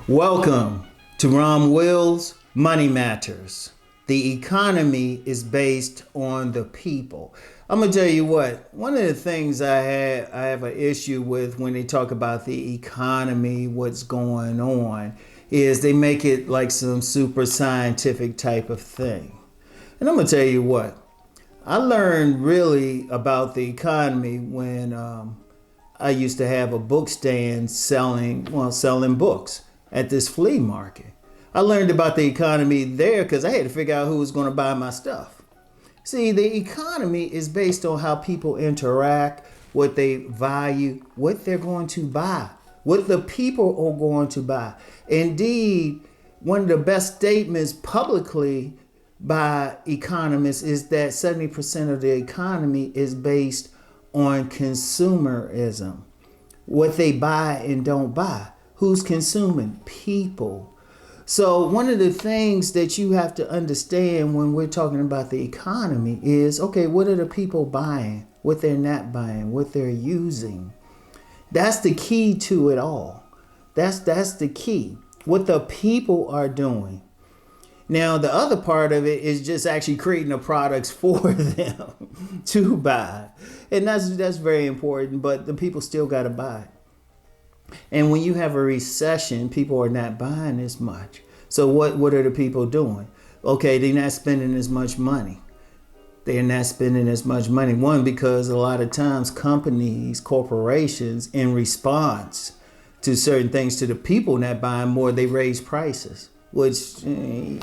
Welcome to Rom Wills Money Matters. The economy is based on the people. I'm gonna tell you what, one of the things I have an issue with when they talk about the economy, what's going on, is they make it like some super scientific type of thing. And I'm gonna tell you what, I learned really about the economy when I used to have a book stand selling books at this flea market. I learned about the economy there because I had to figure out who was going to buy my stuff. See, the economy is based on how people interact, what they value, what they're going to buy, what the people are going to buy. Indeed, one of the best statements publicly by economists is that 70% of the economy is based on consumerism. What they buy and don't buy. Who's consuming? People. So one of the things that you have to understand when we're talking about the economy is, okay, what are the people buying? What they're not buying? What they're using? That's the key to it all. That's the key. What the people are doing. Now, the other part of it is just actually creating the products for them to buy. And that's very important, but the people still got to buy it. And when you have a recession, people are not buying as much. So what are the people doing? Okay, they're not spending as much money. They're not spending as much money. One, because a lot of times companies, corporations, in response to certain things, to the people not buying more, they raise prices. Which, they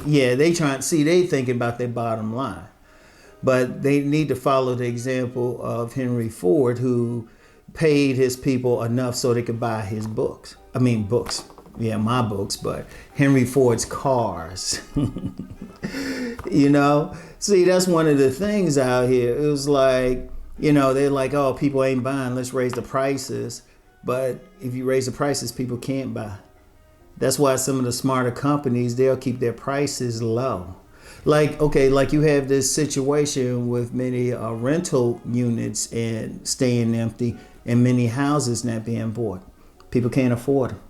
thinking about their bottom line. But they need to follow the example of Henry Ford, who paid his people enough so they could buy his books. I mean, books. Yeah, my books, but Henry Ford's cars. See, that's one of the things out here. It was like, they're like, oh, people ain't buying, let's raise the prices. But if you raise the prices, people can't buy. That's why some of the smarter companies, they'll keep their prices low. Like you have this situation with many rental units and staying empty and many houses not being bought. People can't afford them.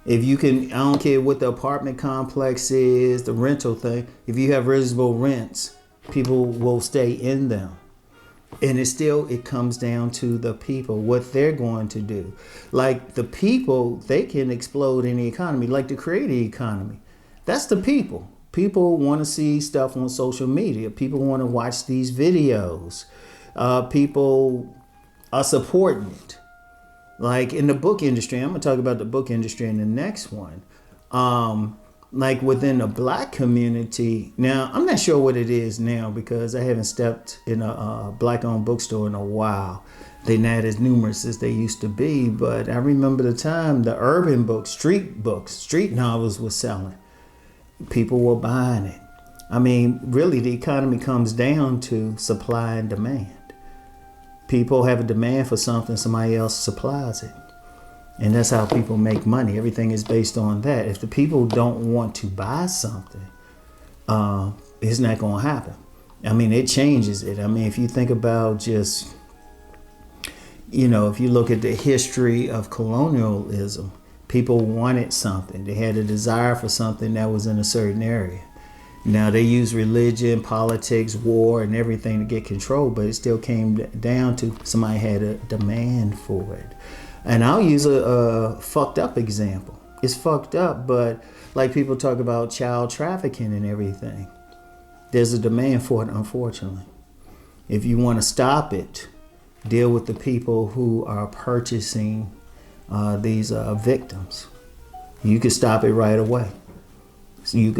If you can, I don't care what the apartment complex is, the rental thing, if you have reasonable rents, people will stay in them. And it comes down to the people, what they're going to do. Like the people, they can explode in the economy, like to create the economy. That's the people. People want to see stuff on social media. People want to watch these videos. People are supporting it. Like in the book industry, I'm going to talk about the book industry in the next one. Like within the Black community. Now, I'm not sure what it is now because I haven't stepped in a Black-owned bookstore in a while. They're not as numerous as they used to be, but I remember the time the urban books, street novels were selling. People were buying it. I mean, really, the economy comes down to supply and demand. People have a demand for something, somebody else supplies it. And that's how people make money. Everything is based on that. If the people don't want to buy something, it's not going to happen. I mean, it changes it. I mean, if you think about just, if you look at the history of colonialism, people wanted something. They had a desire for something that was in a certain area. Now, they use religion, politics, war, and everything to get control, but it still came down to somebody had a demand for it. And I'll use a fucked up example. It's fucked up, but like people talk about child trafficking and everything. There's a demand for it, unfortunately. If you want to stop it, deal with the people who are purchasing these victims. You could stop it right away. So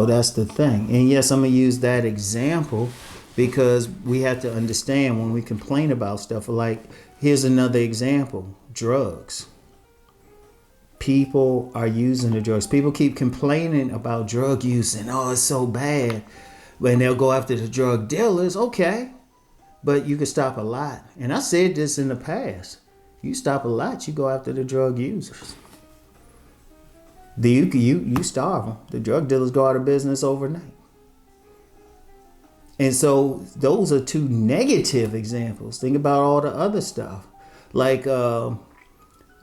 that's the thing. And yes, I'm going to use that example because we have to understand when we complain about stuff. Like, here's another example, drugs. People are using the drugs. People keep complaining about drug use and, oh, it's so bad. When they'll go after the drug dealers, okay. But you can stop a lot. And I said this in the past. You stop a lot, you go after the drug users. You starve them. The drug dealers go out of business overnight. And so those are two negative examples. Think about all the other stuff. Like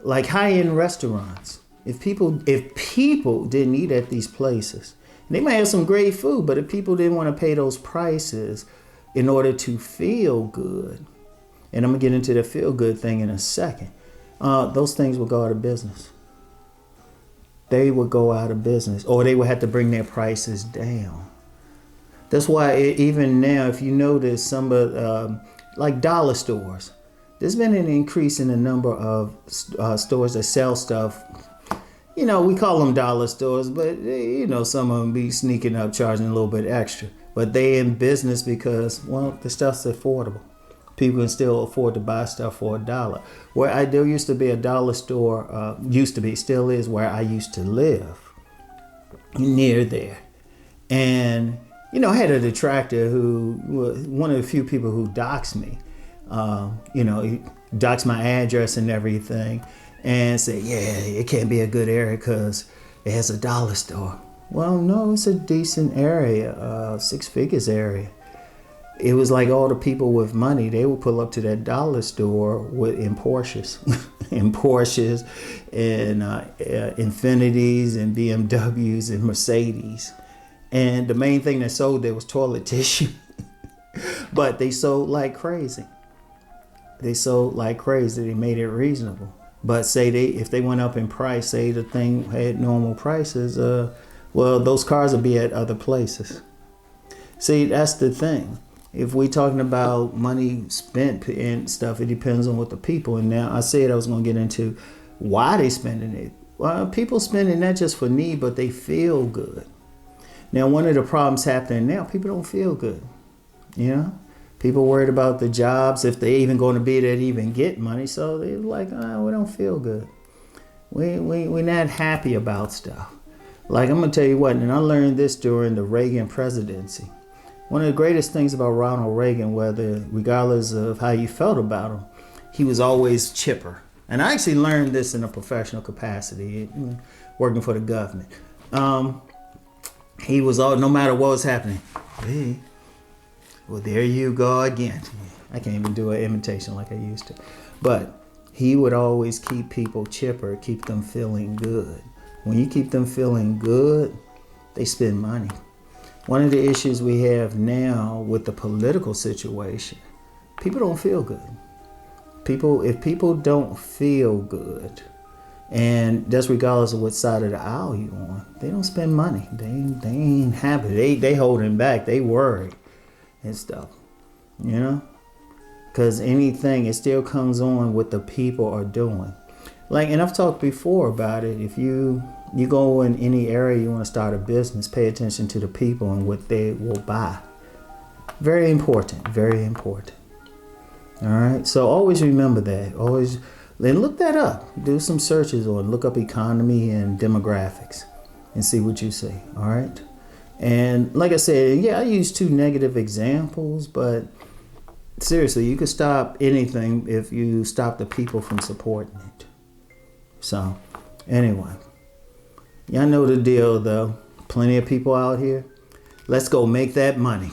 like high-end restaurants. If people didn't eat at these places, they might have some great food, but if people didn't want to pay those prices in order to feel good, and I'm gonna get into the feel good thing in a second, those things would go out of business. They would go out of business, or they would have to bring their prices down. That's why even now, if you notice some of like dollar stores, there's been an increase in the number of stores that sell stuff. You know, we call them dollar stores, but you know, some of them be sneaking up, charging a little bit extra. But they in business because, well, the stuff's affordable. People can still afford to buy stuff for $1. There used to be a dollar store, still is, where I used to live, near there. And, you know, I had a detractor who was one of the few people who doxed me. You know, he doxed my address and everything and said, yeah, it can't be a good area because it has a dollar store. Well, no, it's a decent area, six figures area. It was like all the people with money, they would pull up to that dollar store in Porsches, in Porsches and Infinities and BMWs and Mercedes. And the main thing that sold there was toilet tissue. But they sold like crazy. They sold like crazy. They made it reasonable. But say if they went up in price, say the thing had normal prices, well, those cars would be at other places. See, that's the thing. If we're talking about money spent and stuff, it depends on what the people. And now I said I was going to get into why they spending it. Well, people spending not just for need, but they feel good. Now, one of the problems happening now, people don't feel good. You know, people worried about the jobs, if they even going to be there to even get money. So they're like, oh, we don't feel good. We're not happy about stuff. Like, I'm going to tell you what, and I learned this during the Reagan presidency. One of the greatest things about Ronald Reagan, regardless of how you felt about him, he was always chipper. And I actually learned this in a professional capacity, working for the government. He was no matter what was happening. Hey, well, there you go again. I can't even do an imitation like I used to. But he would always keep people chipper, keep them feeling good. When you keep them feeling good, they spend money. One of the issues we have now with the political situation, people don't feel good. If people don't feel good, and that's regardless of what side of the aisle you're on, they don't spend money. They ain't happy. They holding back. They worry and stuff, you know? Because anything, it still comes on what the people are doing. Like, and I've talked before about it. If you go in any area you want to start a business, pay attention to the people and what they will buy. Very important, very important. All right, so always remember that. Always, then look that up. Do some searches on, look up economy and demographics and see what you see, all right? And like I said, yeah, I used 2 negative examples, but seriously, you could stop anything if you stop the people from supporting it. So, anyway, y'all know the deal though. Plenty of people out here. Let's go make that money.